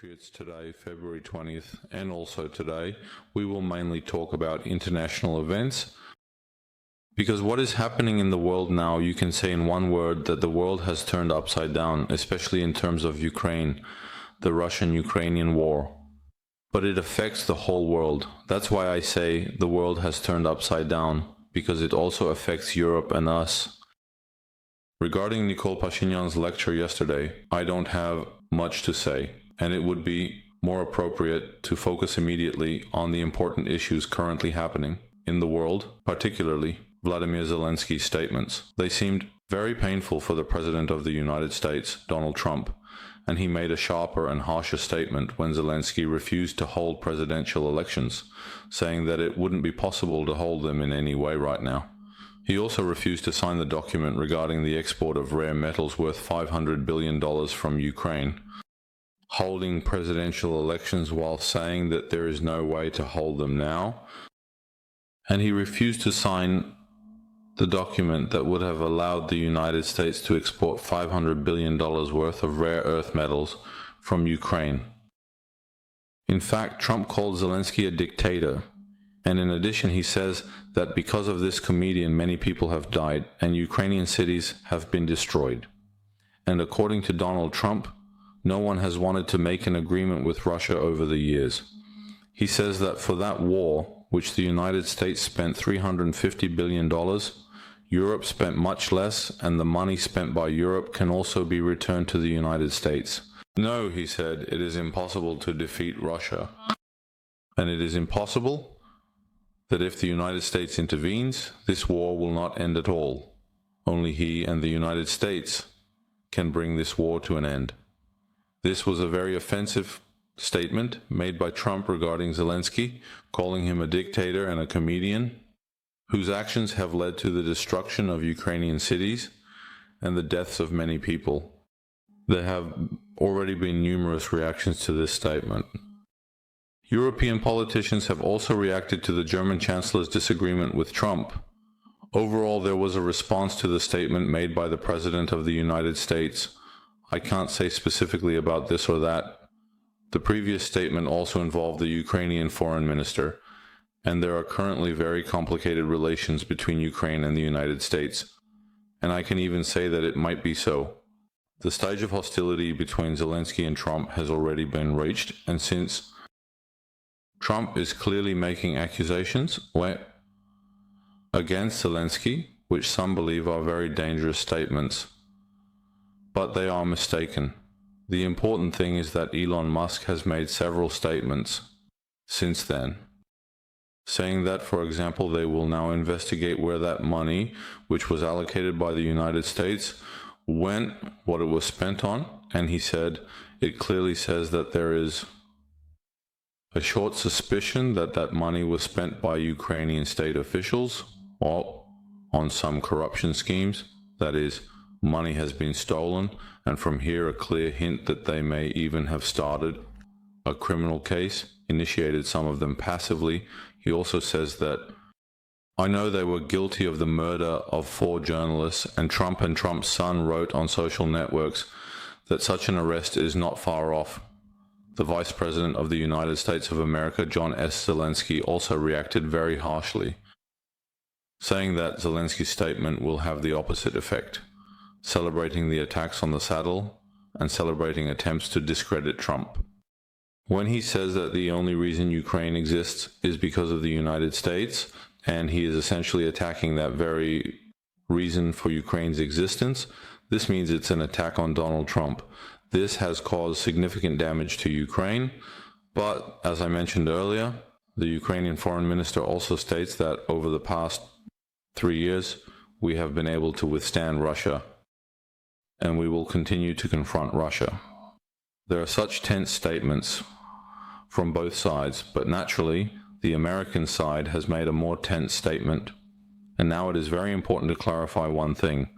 Patriots today, February 20th, and also today, we will mainly talk about international events. Because what is happening in the world now, you can say in one word that the world has turned upside down, especially in terms of Ukraine, the Russian-Ukrainian war. But it affects the whole world. That's why I say the world has turned upside down, because it also affects Europe and us. Regarding Nikol Pashinyan's lecture yesterday, I don't have much to say, and it would be more appropriate to focus immediately on the important issues currently happening in the world, particularly Vladimir Zelensky's statements. They seemed very painful for the President of the United States, Donald Trump, and he made a sharper and harsher statement when Zelensky refused to hold presidential elections, saying that it wouldn't be possible to hold them in any way right now. He also refused to sign the document regarding the export of rare metals worth $500 billion from Ukraine, holding presidential elections while saying that there is no way to hold them now. And he refused to sign the document that would have allowed the United States to export $500 billion worth of rare earth metals from Ukraine. In fact, Trump called Zelensky a dictator. And in addition, he says that because of this comedian, many people have died and Ukrainian cities have been destroyed. And according to Donald Trump, no one has wanted to make an agreement with Russia over the years. He says that for that war, which the United States spent $350 billion, Europe spent much less, and the money spent by Europe can also be returned to the United States. No, he said, it is impossible to defeat Russia. And it is impossible that if the United States intervenes, this war will not end at all. Only he and the United States can bring this war to an end. This was a very offensive statement made by Trump regarding Zelensky, calling him a dictator and a comedian, whose actions have led to the destruction of Ukrainian cities and the deaths of many people. There have already been numerous reactions to this statement. European politicians have also reacted to the German Chancellor's disagreement with Trump. Overall, there was a response to the statement made by the President of the United States. I can't say specifically about this or that. The previous statement also involved the Ukrainian foreign minister, and there are currently very complicated relations between Ukraine and the United States. And I can even say that it might be so. The stage of hostility between Zelensky and Trump has already been reached, and since Trump is clearly making accusations against Zelensky, which some believe are very dangerous statements. But they are mistaken. The important thing is that Elon Musk has made several statements since then, saying that, for example, they will now investigate where that money, which was allocated by the United States, went, what it was spent on, and he said it clearly says that there is a short suspicion that that money was spent by Ukrainian state officials or on some corruption schemes. That is, money has been stolen, and from here a clear hint that they may even have started a criminal case, initiated some of them passively. He also says that, I know they were guilty of the murder of 4 journalists, and Trump's son wrote on social networks that such an arrest is not far off. The Vice President of the United States of America, John S. Zelensky, also reacted very harshly, saying that Zelensky's statement will have the opposite effect, celebrating the attacks on the saddle and celebrating attempts to discredit Trump. When he says that the only reason Ukraine exists is because of the United States, and he is essentially attacking that very reason for Ukraine's existence, this means it's an attack on Donald Trump. This has caused significant damage to Ukraine, but as I mentioned earlier, the Ukrainian foreign minister also states that over the past 3 years, we have been able to withstand Russia, and we will continue to confront Russia. There are such tense statements from both sides, but naturally, the American side has made a more tense statement. And now it is very important to clarify one thing.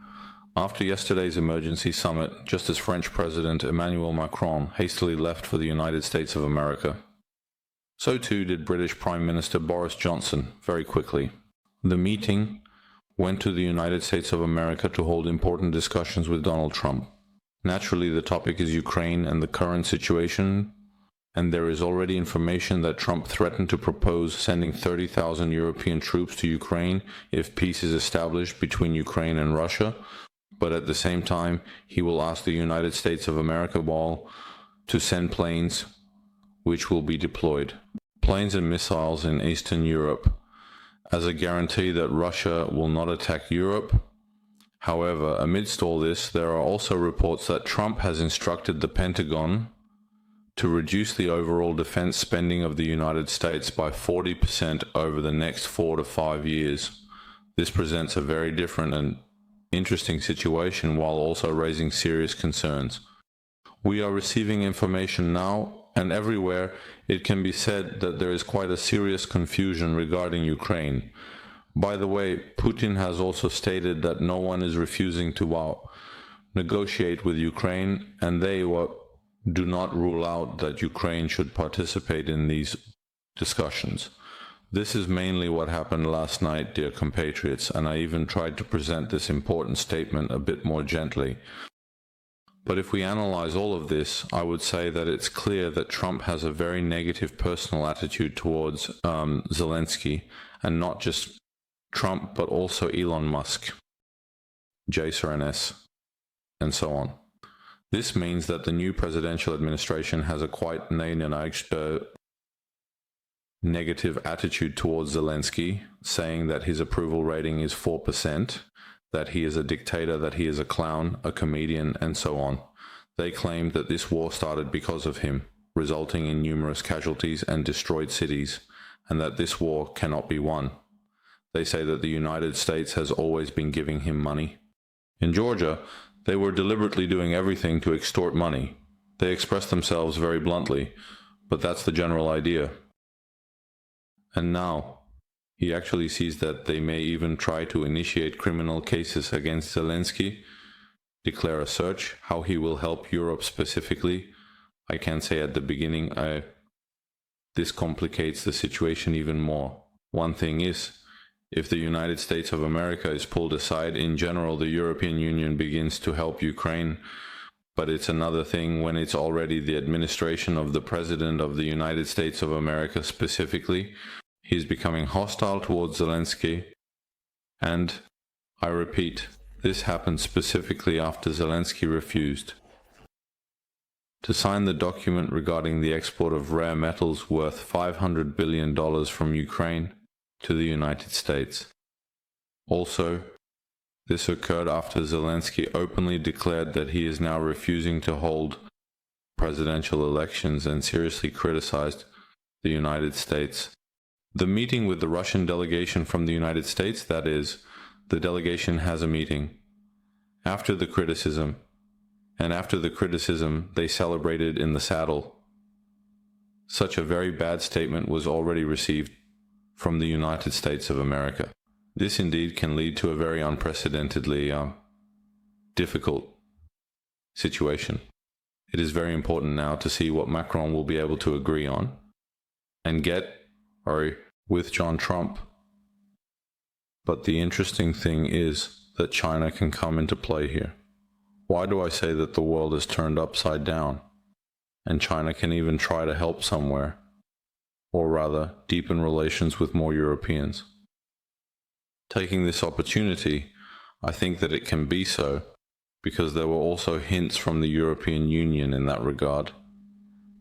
After yesterday's emergency summit, just as French President Emmanuel Macron hastily left for the United States of America, so too did British Prime Minister Boris Johnson very quickly. The meeting went to the United States of America to hold important discussions with Donald Trump. Naturally, the topic is Ukraine and the current situation and there is already information that Trump threatened to propose sending 30,000 European troops to Ukraine if peace is established between Ukraine and Russia, but at the same time, he will ask the United States of America to send planes which will be deployed, planes and missiles in Eastern Europe, as a guarantee that Russia will not attack Europe. However, amidst all this, there are also reports that Trump has instructed the Pentagon to reduce the overall defense spending of the United States by 40% over the next 4 to 5 years. This presents a very different and interesting situation while also raising serious concerns. We are receiving information now, and everywhere it can be said that there is quite a serious confusion regarding Ukraine. By the way, Putin has also stated that no one is refusing to negotiate with Ukraine, and they do not rule out that Ukraine should participate in these discussions. This is mainly what happened last night, dear compatriots, and I even tried to present this important statement a bit more gently. But if we analyze all of this, I would say that it's clear that Trump has a very negative personal attitude towards Zelensky, and not just Trump, but also Elon Musk, JSRNS, and so on. This means that the new presidential administration has a quite negative attitude towards Zelensky, saying that his approval rating is 4%, that he is a dictator, that he is a clown, a comedian, and so on. They claim that this war started because of him, resulting in numerous casualties and destroyed cities, and that this war cannot be won. They say that the United States has always been giving him money. In Georgia, they were deliberately doing everything to extort money. They express themselves very bluntly, but that's the general idea. And now, he actually sees that they may even try to initiate criminal cases against Zelensky, declare a search, how he will help Europe specifically. I can say at the beginning, this complicates the situation even more. One thing is, if the United States of America is pulled aside, in general, the European Union begins to help Ukraine. But it's another thing when it's already the administration of the President of the United States of America specifically. He's becoming hostile towards Zelensky. And, I repeat, this happened specifically after Zelensky refused to sign the document regarding the export of rare metals worth $500 billion from Ukraine to the United States. Also, this occurred after Zelensky openly declared that he is now refusing to hold presidential elections and seriously criticized the United States. The meeting with the Russian delegation from the United States, that is, the delegation has a meeting. After the criticism, they celebrated in the saddle. Such a very bad statement was already received from the United States of America. This indeed can lead to a very unprecedentedly difficult situation. It is very important now to see what Macron will be able to agree on and with John Trump. But the interesting thing is that China can come into play here. Why do I say that the world is turned upside down, and China can even try to help somewhere, or rather deepen relations with more Europeans? Taking this opportunity, I think that it can be so, because there were also hints from the European Union in that regard,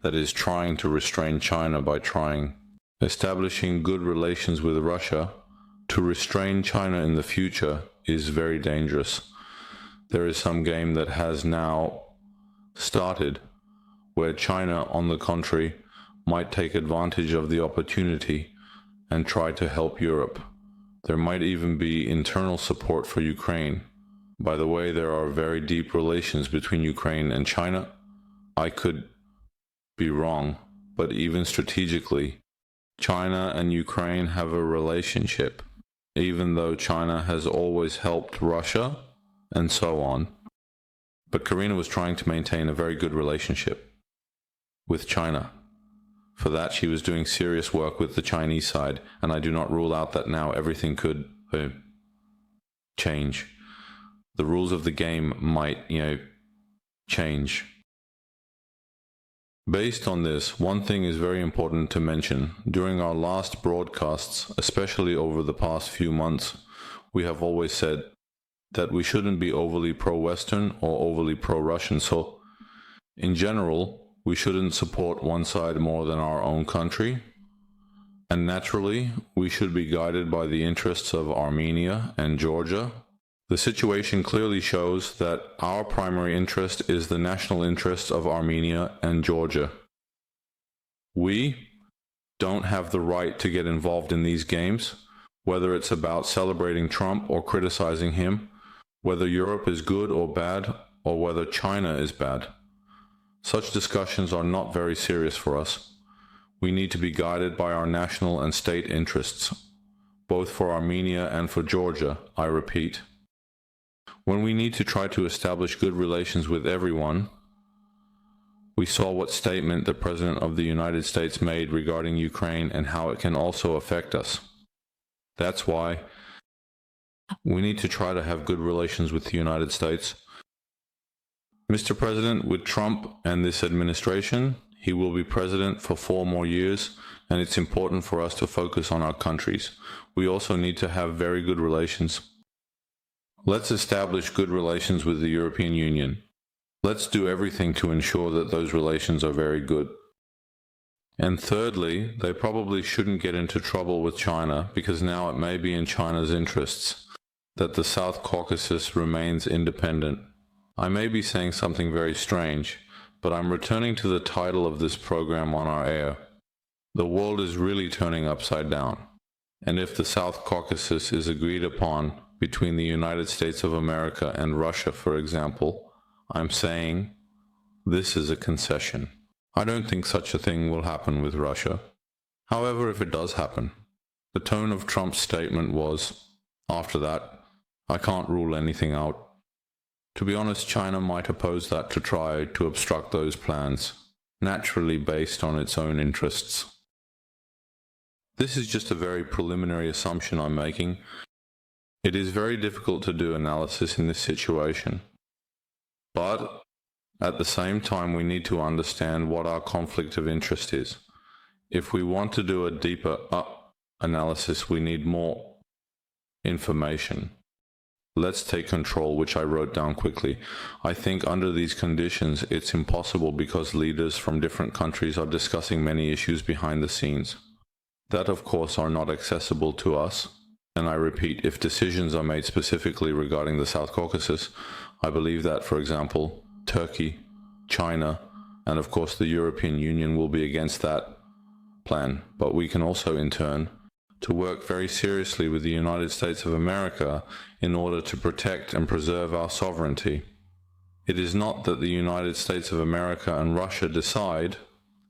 that is trying to restrain China by establishing good relations with Russia. To restrain China in the future is very dangerous. There is some game that has now started where China, on the contrary, might take advantage of the opportunity and try to help Europe. There might even be internal support for Ukraine. By the way, there are very deep relations between Ukraine and China. I could be wrong, but even strategically, China and Ukraine have a relationship, even though China has always helped Russia and so on. But Karina was trying to maintain a very good relationship with China. For that, she was doing serious work with the Chinese side, and I do not rule out that now everything could change. The rules of the game might, change. Based on this, one thing is very important to mention. During our last broadcasts, especially over the past few months, we have always said that we shouldn't be overly pro-Western or overly pro-Russian. So, in general, we shouldn't support one side more than our own country. And naturally, we should be guided by the interests of Armenia and Georgia. The situation clearly shows that our primary interest is the national interests of Armenia and Georgia. We don't have the right to get involved in these games, whether it's about celebrating Trump or criticizing him, whether Europe is good or bad, or whether China is bad. Such discussions are not very serious for us. We need to be guided by our national and state interests, both for Armenia and for Georgia, I repeat. When we need to try to establish good relations with everyone, we saw what statement the President of the United States made regarding Ukraine and how it can also affect us. That's why we need to try to have good relations with the United States. Mr. President, with Trump and this administration, he will be president for 4 more years, and it's important for us to focus on our countries. We also need to have very good relations. Let's establish good relations with the European Union. Let's do everything to ensure that those relations are very good. And thirdly, they probably shouldn't get into trouble with China, because now it may be in China's interests that the South Caucasus remains independent. I may be saying something very strange, but I'm returning to the title of this program on our air. The world is really turning upside down. And if the South Caucasus is agreed upon between the United States of America and Russia, for example, I'm saying this is a concession. I don't think such a thing will happen with Russia. However, if it does happen, the tone of Trump's statement was, after that, I can't rule anything out. To be honest, China might oppose that to try to obstruct those plans, naturally based on its own interests. This is just a very preliminary assumption I'm making. It is very difficult to do analysis in this situation. But at the same time, we need to understand what our conflict of interest is. If we want to do a deeper analysis, we need more information. Let's take control, which I wrote down quickly. I think under these conditions, it's impossible because leaders from different countries are discussing many issues behind the scenes that, of course, are not accessible to us. And I repeat, if decisions are made specifically regarding the South Caucasus, I believe that, for example, Turkey, China, and of course the European Union will be against that plan. But we can also, in turn, to work very seriously with the United States of America in order to protect and preserve our sovereignty. It is not that the United States of America and Russia decide,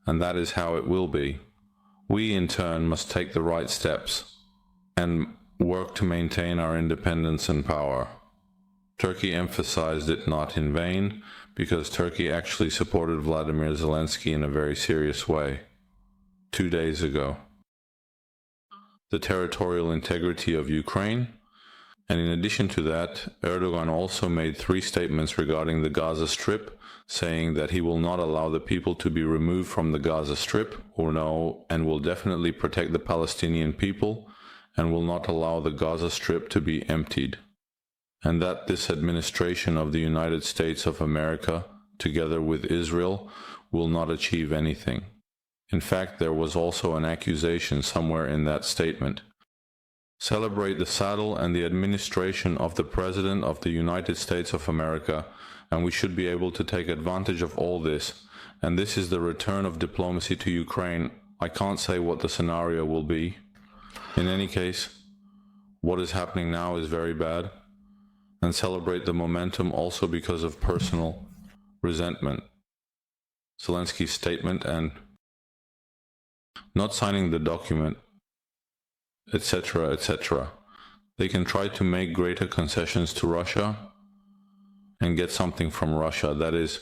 and that is how it will be. We, in turn, must take the right steps and work to maintain our independence and power. Turkey emphasized it not in vain, because Turkey actually supported Vladimir Zelensky in a very serious way 2 days ago. The territorial integrity of Ukraine, and in addition to that, Erdogan also made 3 statements regarding the Gaza Strip, saying that he will not allow the people to be removed from the Gaza Strip, and will definitely protect the Palestinian people, and will not allow the Gaza Strip to be emptied, and that this administration of the United States of America, together with Israel, will not achieve anything. In fact, there was also an accusation somewhere in that statement. Celebrate the saddle and the administration of the President of the United States of America, and we should be able to take advantage of all this, and this is the return of diplomacy to Ukraine. I can't say what the scenario will be. In any case, what is happening now is very bad, and celebrate the momentum also because of personal resentment. Zelensky's statement and not signing the document, etc., etc. They can try to make greater concessions to Russia and get something from Russia. That is,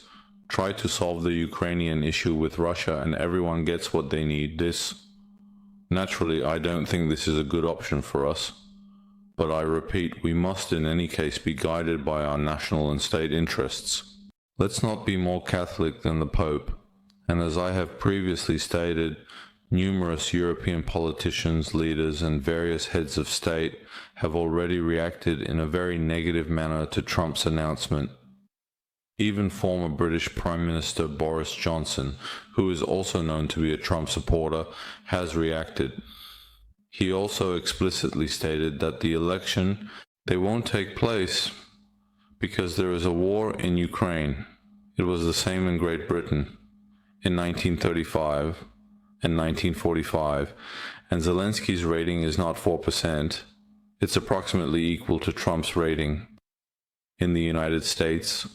try to solve the Ukrainian issue with Russia and everyone gets what they need. Naturally, I don't think this is a good option for us. But I repeat, we must in any case be guided by our national and state interests. Let's not be more Catholic than the Pope. And as I have previously stated, numerous European politicians, leaders, and various heads of state have already reacted in a very negative manner to Trump's announcement. Even former British Prime Minister Boris Johnson, who is also known to be a Trump supporter, has reacted. He also explicitly stated that the election, they won't take place because there is a war in Ukraine. It was the same in Great Britain in 1935 and 1945, and Zelensky's rating is not 4%. It's approximately equal to Trump's rating in the United States.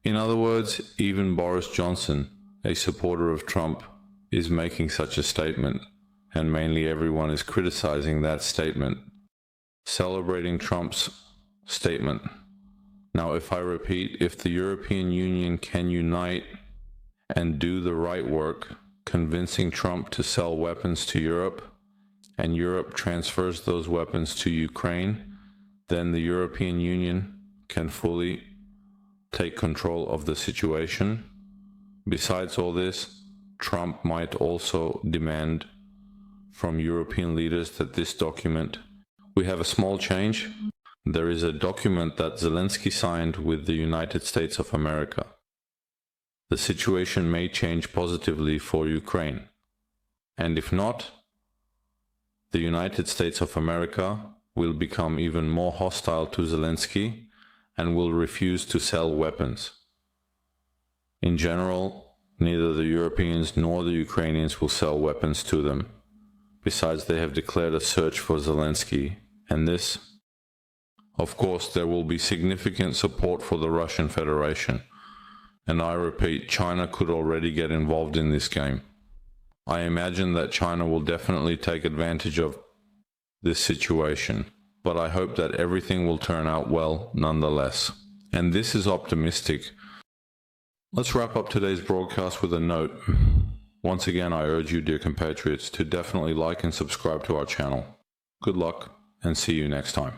In other words, even Boris Johnson, a supporter of Trump, is making such a statement, and mainly everyone is criticizing that statement, celebrating Trump's statement. Now, if I repeat, if the European Union can unite and do the right work, convincing Trump to sell weapons to Europe, and Europe transfers those weapons to Ukraine, then the European Union can fully take control of the situation. Besides all this, Trump might also demand from European leaders that this document, we have a small change. There is a document that Zelensky signed with the United States of America. The situation may change positively for Ukraine. And if not, the United States of America will become even more hostile to Zelensky and will refuse to sell weapons. In general, neither the Europeans nor the Ukrainians will sell weapons to them. Besides, they have declared a search for Zelensky, and this, of course, there will be significant support for the Russian Federation. And I repeat, China could already get involved in this game. I imagine that China will definitely take advantage of this situation, but I hope that everything will turn out well nonetheless. And this is optimistic. Let's wrap up today's broadcast with a note. Once again, I urge you, dear compatriots, to definitely like and subscribe to our channel. Good luck, and see you next time.